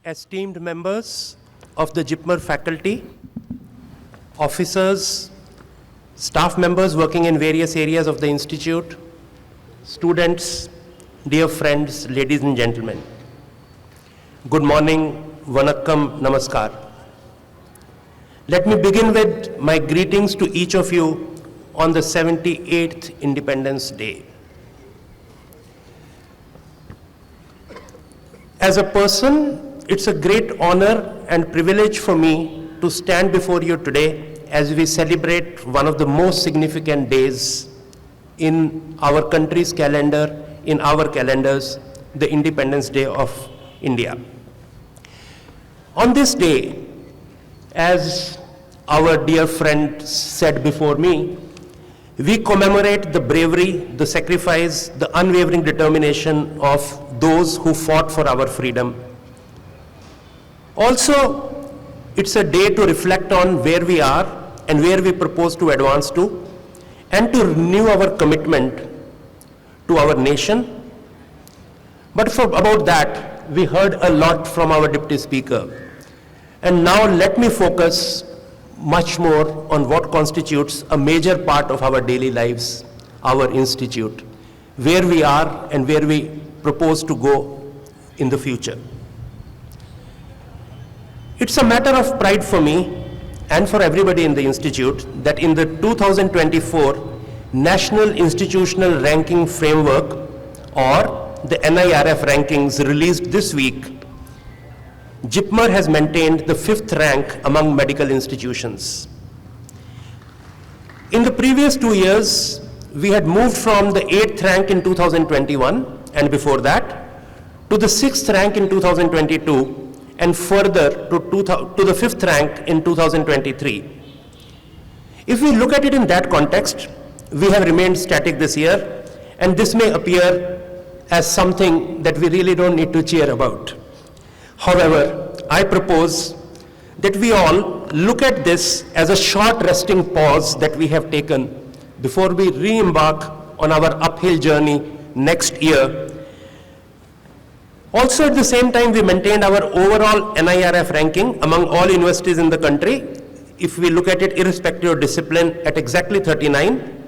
Esteemed members of the JIPMER faculty, officers, staff members working in various areas of the institute, students, dear friends, ladies and gentlemen. Good morning, vanakkam, namaskar. Let me begin with my greetings to each of you on the 78th Independence Day. As a person, it's a great honor and privilege for me to stand before you today as we celebrate one of the most significant days in our country's calendar, in our calendars, the Independence Day of India. On this day, as our dear friend said before me, we commemorate the bravery, the sacrifice, the unwavering determination of those who fought for our freedom. Also, it's a day to reflect on where we are and where we propose to advance to, and to renew our commitment to our nation. But about that, we heard a lot from our Deputy Speaker. And now let me focus much more on what constitutes a major part of our daily lives, our institute, where we are and where we propose to go in the future. It's a matter of pride for me and for everybody in the institute that in the 2024 National Institutional Ranking Framework, or the NIRF rankings released this week, JIPMER has maintained the 5th rank among medical institutions. In the previous 2 years, we had moved from the 8th rank in 2021 and before that to the 6th rank in 2022 and further to the 5th rank in 2023. If we look at it in that context, we have remained static this year, and this may appear as something that we really don't need to cheer about. However, I propose that we all look at this as a short resting pause that we have taken before we re-embark on our uphill journey next year. Also, at the same time, we maintained our overall NIRF ranking among all universities in the country, if we look at it irrespective of discipline, at exactly 39,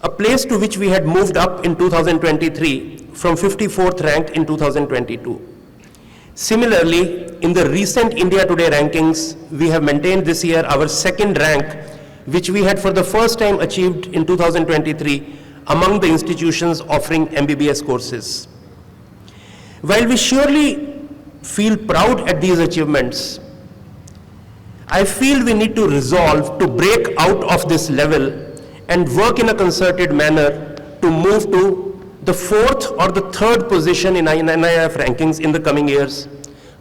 a place to which we had moved up in 2023 from 54th rank in 2022. Similarly, in the recent India Today rankings, we have maintained this year our 2nd rank, which we had for the first time achieved in 2023 among the institutions offering MBBS courses. While we surely feel proud at these achievements, I feel we need to resolve to break out of this level and work in a concerted manner to move to the 4th or the 3rd position in NIIF rankings in the coming years,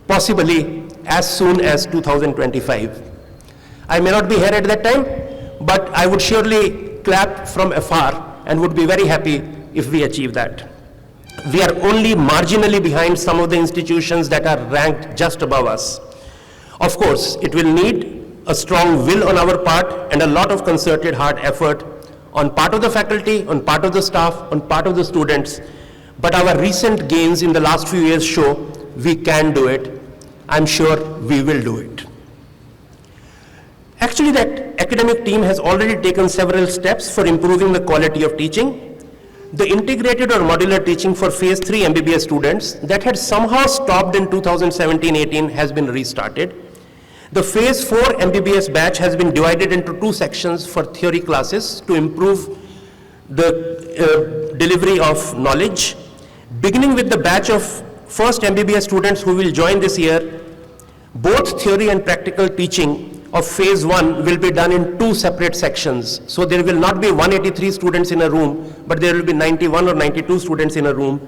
possibly as soon as 2025. I may not be here at that time, but I would surely clap from afar and would be very happy if we achieve that. We are only marginally behind some of the institutions that are ranked just above us. Of course, it will need a strong will on our part and a lot of concerted hard effort on part of the faculty, on part of the staff, on part of the students. But our recent gains in the last few years show we can do it. I'm sure we will do it. Actually, that academic team has already taken several steps for improving the quality of teaching. The integrated or modular teaching for phase 3 MBBS students that had somehow stopped in 2017-18 has been restarted. The phase 4 MBBS batch has been divided into 2 sections for theory classes to improve the delivery of knowledge. Beginning with the batch of first MBBS students who will join this year, both theory and practical teaching of phase 1 will be done in 2 separate sections. So there will not be 183 students in a room, but there will be 91 or 92 students in a room.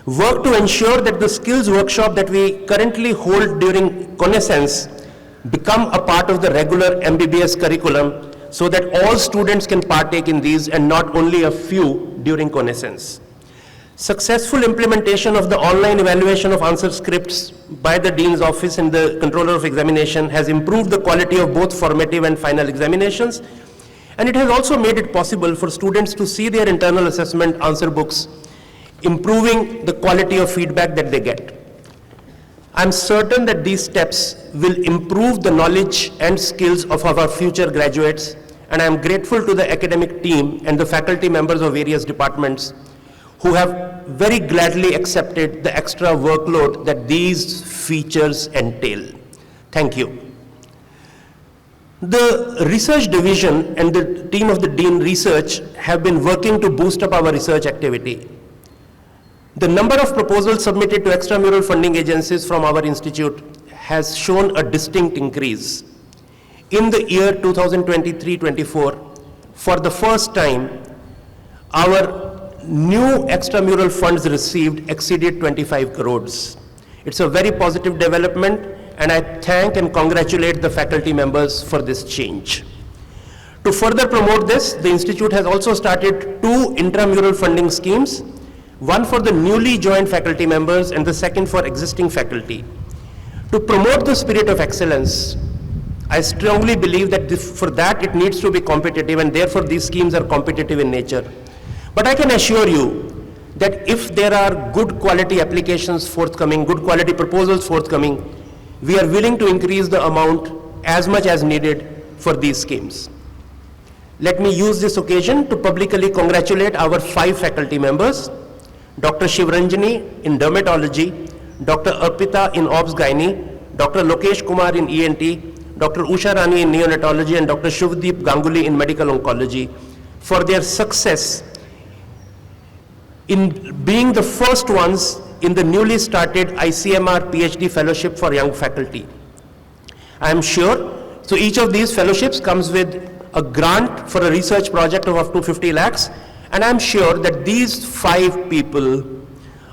Work to ensure that the skills workshop that we currently hold during connaissance become a part of the regular MBBS curriculum so that all students can partake in these and not only a few during connaissance. Successful implementation of the online evaluation of answer scripts by the Dean's Office and the Controller of Examination has improved the quality of both formative and final examinations, and it has also made it possible for students to see their internal assessment answer books, improving the quality of feedback that they get. I'm certain that these steps will improve the knowledge and skills of our future graduates, and I'm grateful to the academic team and the faculty members of various departments who have very gladly accepted the extra workload that these features entail. Thank you. The research division and the team of the Dean Research have been working to boost up our research activity. The number of proposals submitted to extramural funding agencies from our institute has shown a distinct increase. In the year 2023-24, for the first time, our new extramural funds received exceeded 25 crores. It's a very positive development, and I thank and congratulate the faculty members for this change. To further promote this, the institute has also started 2 intramural funding schemes, one for the newly joined faculty members and the second for existing faculty. To promote the spirit of excellence, I strongly believe that for that it needs to be competitive, and therefore these schemes are competitive in nature. But I can assure you that if there are good quality applications forthcoming, good quality proposals forthcoming, we are willing to increase the amount as much as needed for these schemes. Let me use this occasion to publicly congratulate our 5 faculty members: Dr. Shivranjani in dermatology, Dr. Arpita in Obs Gynae, Dr. Lokesh Kumar in ENT, Dr. Usha Rani in neonatology, and Dr. Shubhdeep Ganguly in medical oncology for their success in being the first ones in the newly started ICMR PhD fellowship for young faculty. I am sure, so each of these fellowships comes with a grant for a research project of up to 50 lakhs, and I'm sure that these 5 people,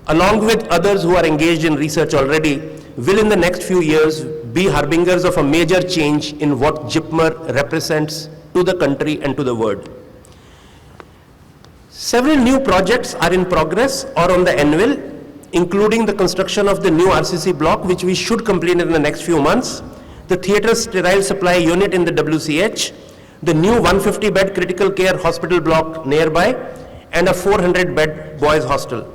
along with others who are engaged in research already, will in the next few years be harbingers of a major change in what JIPMER represents to the country and to the world. Several new projects are in progress or on the anvil, including the construction of the new RCC block, which we should complete in the next few months, the theatre sterile supply unit in the WCH, the new 150-bed critical care hospital block nearby, and a 400-bed boys hostel.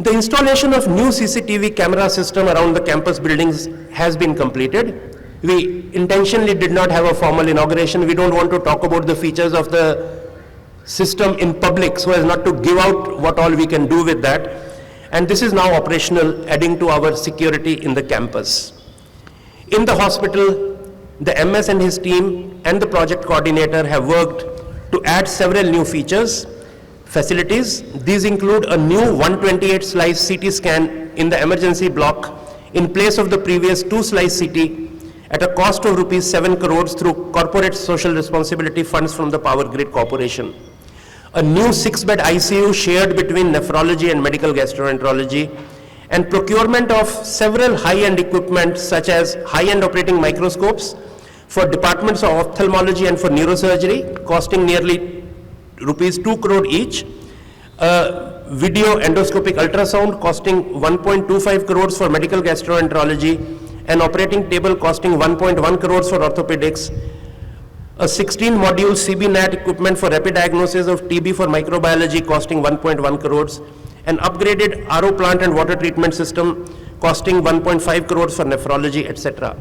The installation of new CCTV camera system around the campus buildings has been completed. We intentionally did not have a formal inauguration. We don't want to talk about the features of the system in public so as not to give out what all we can do with that. And this is now operational, adding to our security in the campus. In the hospital, the MS and his team and the project coordinator have worked to add several new features, facilities. These include a new 128-slice CT scan in the emergency block in place of the previous 2-slice CT, at a cost of rupees 7 crores through corporate social responsibility funds from the Power Grid Corporation. A new 6-bed ICU shared between nephrology and medical gastroenterology, and procurement of several high-end equipment such as high-end operating microscopes for departments of ophthalmology and for neurosurgery, costing nearly rupees 2 crore each. Video endoscopic ultrasound costing 1.25 crores for medical gastroenterology, an operating table costing 1.1 crores for orthopedics, a 16-module CBNAT equipment for rapid diagnosis of TB for microbiology costing 1.1 crores, an upgraded RO plant and water treatment system costing 1.5 crores for nephrology, etc.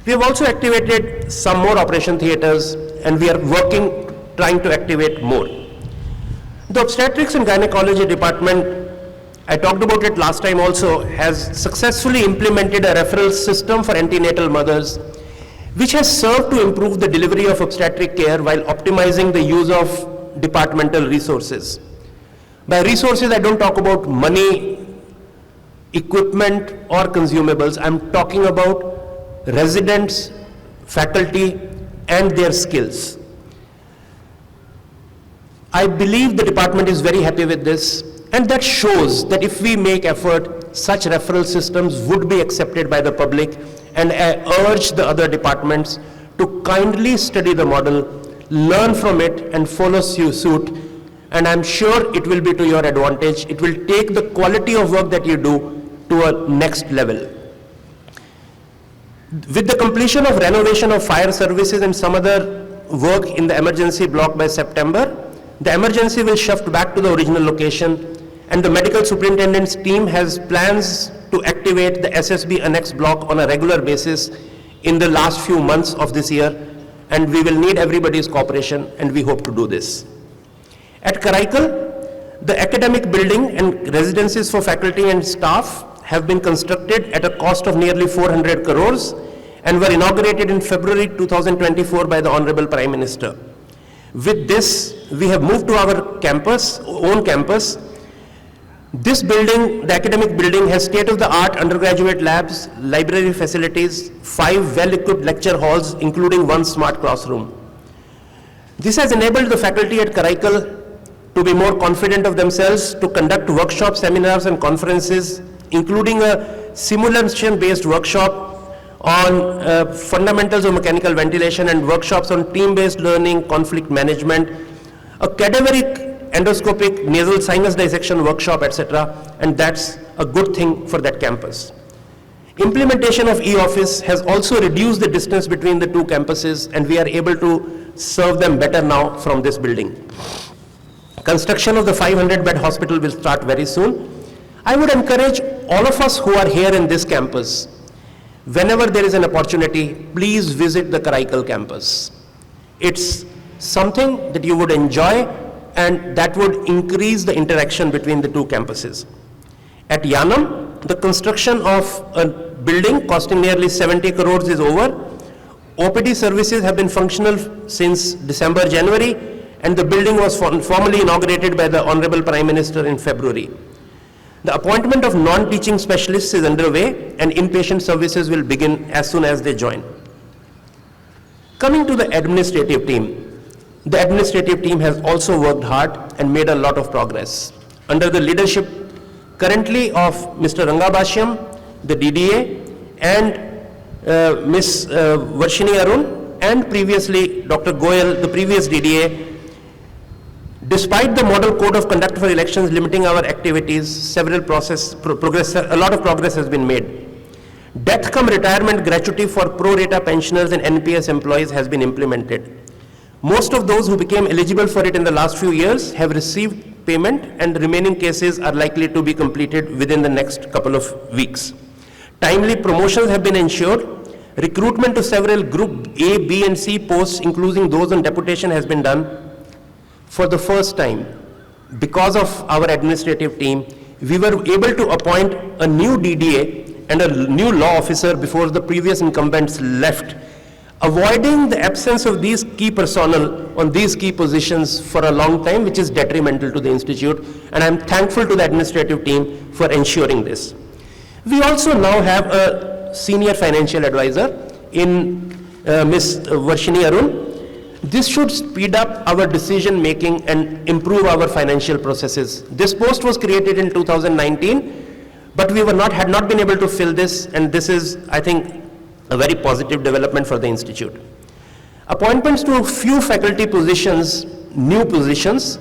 We have also activated some more operation theaters, and we are working, trying to activate more. The obstetrics and gynecology department, I talked about it last time also, has successfully implemented a referral system for antenatal mothers, which has served to improve the delivery of obstetric care while optimizing the use of departmental resources. By resources, I don't talk about money, equipment, or consumables. I'm talking about residents, faculty, and their skills. I believe the department is very happy with this, and that shows that if we make effort, such referral systems would be accepted by the public, and I urge the other departments to kindly study the model, learn from it, and follow suit, and I'm sure it will be to your advantage. It will take the quality of work that you do to a next level. With the completion of renovation of fire services and some other work in the emergency block by September, the emergency will shift back to the original location, and the medical superintendent's team has plans to activate the SSB annex block on a regular basis in the last few months of this year, and we will need everybody's cooperation, and we hope to do this. At Karaikal, the academic building and residences for faculty and staff have been constructed at a cost of nearly 400 crores and were inaugurated in February 2024 by the Honorable Prime Minister. With this, we have moved to our campus, own campus. This building, the academic building, has state-of-the-art undergraduate labs, library facilities, 5 well-equipped lecture halls, including 1 smart classroom. This has enabled the faculty at Karaikal to be more confident of themselves, to conduct workshops, seminars, and conferences, including a simulation-based workshop on fundamentals of mechanical ventilation and workshops on team-based learning, conflict management, a cadaveric endoscopic nasal sinus dissection workshop, etc. And that's a good thing for that campus. Implementation of e-office has also reduced the distance between the two campuses, and we are able to serve them better now from this building. Construction of the 500-bed hospital will start very soon. I would encourage all of us who are here in this campus, whenever there is an opportunity, please visit the Karaikal campus. It's something that you would enjoy, and that would increase the interaction between the two campuses. At Yanam, the construction of a building costing nearly 70 crores is over. OPD services have been functional since December, January, and the building was formally inaugurated by the Honorable Prime Minister in February. The appointment of non-teaching specialists is underway, and inpatient services will begin as soon as they join. Coming to the administrative team. The administrative team has also worked hard and made a lot of progress. Under the leadership currently of Mr. Rangabashyam, the DDA, and Ms. Varshini Arun, and previously Dr. Goyal, the previous DDA, despite the model code of conduct for elections limiting our activities, a lot of progress has been made. Death cum retirement gratuity for pro rata pensioners and NPS employees has been implemented. Most of those who became eligible for it in the last few years have received payment, and the remaining cases are likely to be completed within the next couple of weeks. Timely promotions have been ensured. Recruitment to several Group A, B, and C posts, including those on deputation, has been done. For the first time, because of our administrative team, we were able to appoint a new DDA and a new law officer before the previous incumbents left, avoiding the absence of these key personnel on these key positions for a long time, which is detrimental to the institute, and I'm thankful to the administrative team for ensuring this. We also now have a senior financial advisor in Ms. Varshini Arun. This should speed up our decision making and improve our financial processes. This post was created in 2019, but we had not been able to fill this, and this is, I think, a very positive development for the institute. Appointments to a few faculty positions, new positions,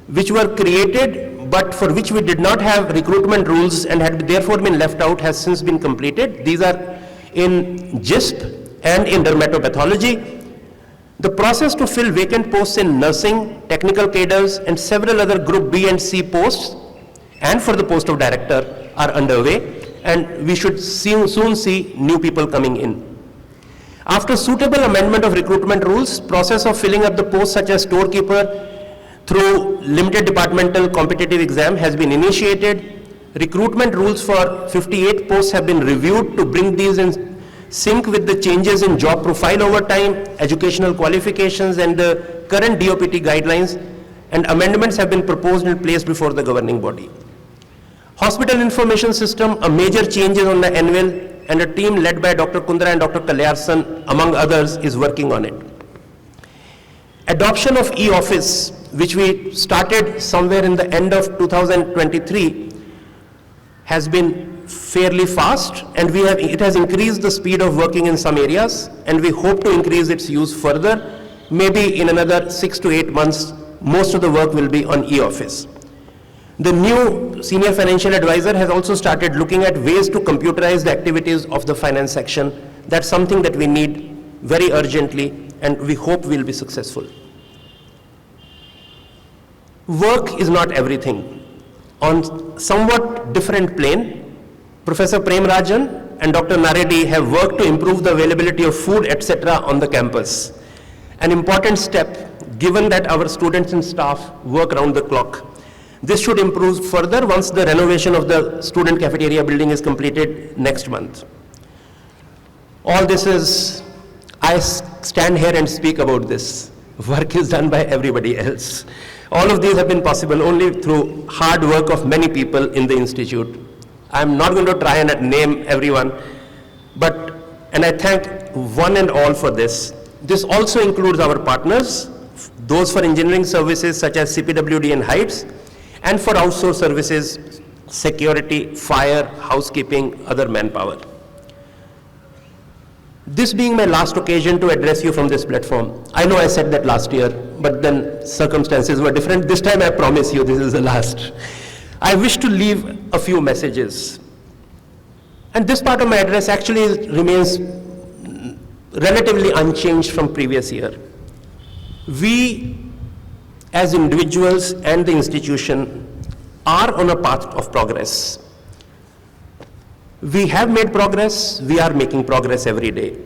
which were created but for which we did not have recruitment rules and had therefore been left out, has since been completed. These are in JISP and in dermatopathology. The process to fill vacant posts in nursing, technical cadres, and several other Group B and C posts, and for the post of director, are underway, and we should soon see new people coming in. After suitable amendment of recruitment rules, process of filling up the posts such as storekeeper through limited departmental competitive exam has been initiated. Recruitment rules for 58 posts have been reviewed to bring these in sync with the changes in job profile over time, educational qualifications, and the current DOPT guidelines, and amendments have been proposed and placed before the governing body. Hospital information system, a major change is on the annual, and a team led by Dr. Kundra and Dr. Kalyarsan, among others, is working on it. Adoption of e-office, which we started somewhere in the end of 2023, has been fairly fast, and it has increased the speed of working in some areas, and we hope to increase its use further. Maybe in another 6 to 8 months, most of the work will be on e-office. The new senior financial advisor has also started looking at ways to computerize the activities of the finance section. That's something that we need very urgently, and we hope we'll be successful. Work is not everything. On somewhat different plane, Professor Prem Rajan and Dr. Naredi have worked to improve the availability of food, etc. on the campus. An important step, given that our students and staff work round the clock. This should improve further once the renovation of the student cafeteria building is completed next month. All this is, I stand here and speak about this. Work is done by everybody else. All of these have been possible only through hard work of many people in the institute. I'm not going to try and name everyone, and I thank one and all for this. This also includes our partners, those for engineering services such as CPWD and Heights, and for outsourced services, security, fire, housekeeping, other manpower. This being my last occasion to address you from this platform. I know I said that last year, but then circumstances were different. This time I promise you this is the last. I wish to leave a few messages. And this part of my address actually remains relatively unchanged from previous year. We, as individuals and the institution, are on a path of progress. We have made progress, we are making progress every day.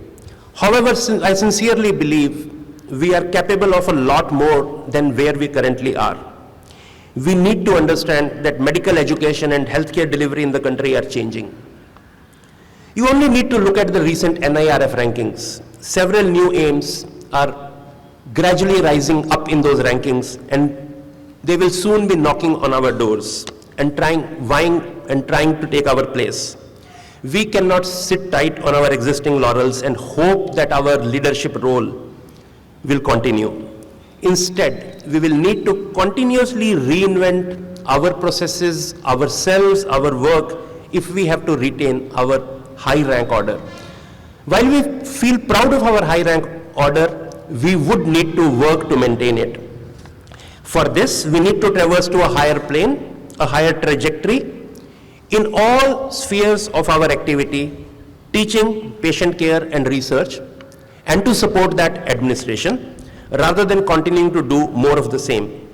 However, I sincerely believe we are capable of a lot more than where we currently are. We need to understand that medical education and healthcare delivery in the country are changing. You only need to look at the recent NIRF rankings. Several new aims are gradually rising up in those rankings, and they will soon be knocking on our doors and trying to take our place. We cannot sit tight on our existing laurels and hope that our leadership role will continue. Instead, we will need to continuously reinvent our processes, ourselves, our work, if we have to retain our high rank order. While we feel proud of our high rank order, we would need to work to maintain it. For this, we need to traverse to a higher plane, a higher trajectory in all spheres of our activity, teaching, patient care, and research, and to support that administration, rather than continuing to do more of the same.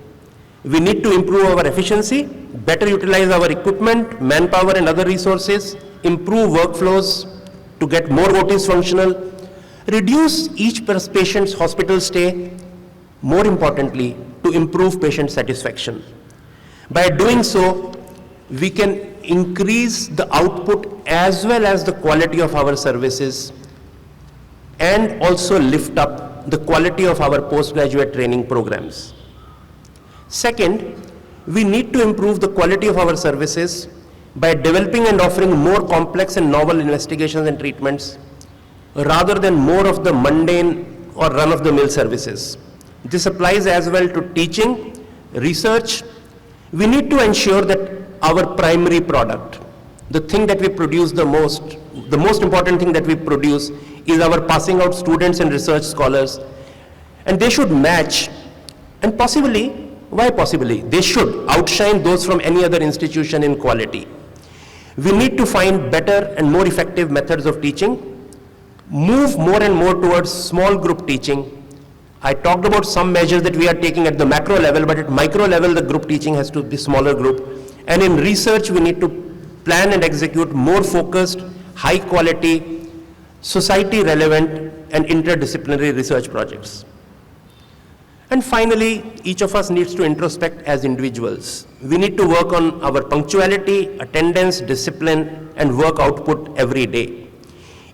We need to improve our efficiency, better utilize our equipment, manpower, and other resources, improve workflows to get more OTs functional, reduce each patient's hospital stay, more importantly, to improve patient satisfaction. By doing so, we can increase the output as well as the quality of our services, and also lift up the quality of our postgraduate training programs. Second, we need to improve the quality of our services by developing and offering more complex and novel investigations and treatments, rather than more of the mundane or run-of-the-mill services. This applies as well to teaching, research. We need to ensure that our primary product, the thing that we produce the most important thing that we produce is our passing out students and research scholars, and they should match, and possibly, why possibly? They should outshine those from any other institution in quality. We need to find better and more effective methods of teaching, move more and more towards small group teaching. I talked about some measures that we are taking at the macro level, but at micro level, the group teaching has to be smaller group. And in research, we need to plan and execute more focused, high quality, society relevant, and interdisciplinary research projects. And finally, each of us needs to introspect as individuals. We need to work on our punctuality, attendance, discipline, and work output every day.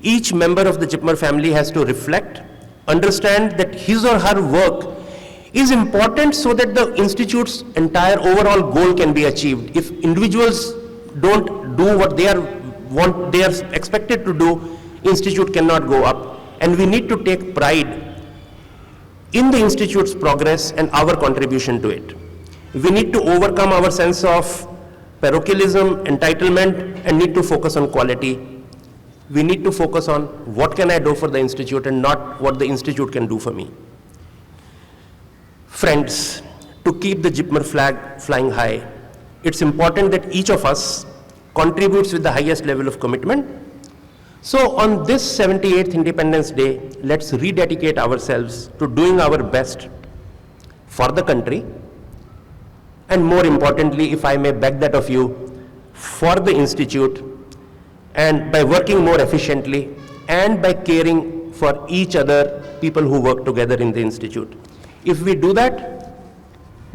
Each member of the JIPMER family has to reflect, understand that his or her work is important so that the institute's entire overall goal can be achieved. If individuals don't do what they are expected to do, institute cannot go up. And we need to take pride in the institute's progress and our contribution to it. We need to overcome our sense of parochialism, entitlement, and need to focus on quality. We need to focus on what can I do for the institute and not what the institute can do for me. Friends, to keep the JIPMER flag flying high, it's important that each of us contributes with the highest level of commitment. So on this 78th Independence Day, let's rededicate ourselves to doing our best for the country, and more importantly, if I may beg that of you, for the institute, and by working more efficiently and by caring for each other, people who work together in the institute. If we do that,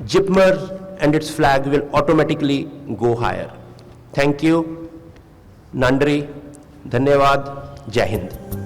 JIPMER and its flag will automatically go higher. Thank you. Nandri. Dhanyavad. Jai Hind.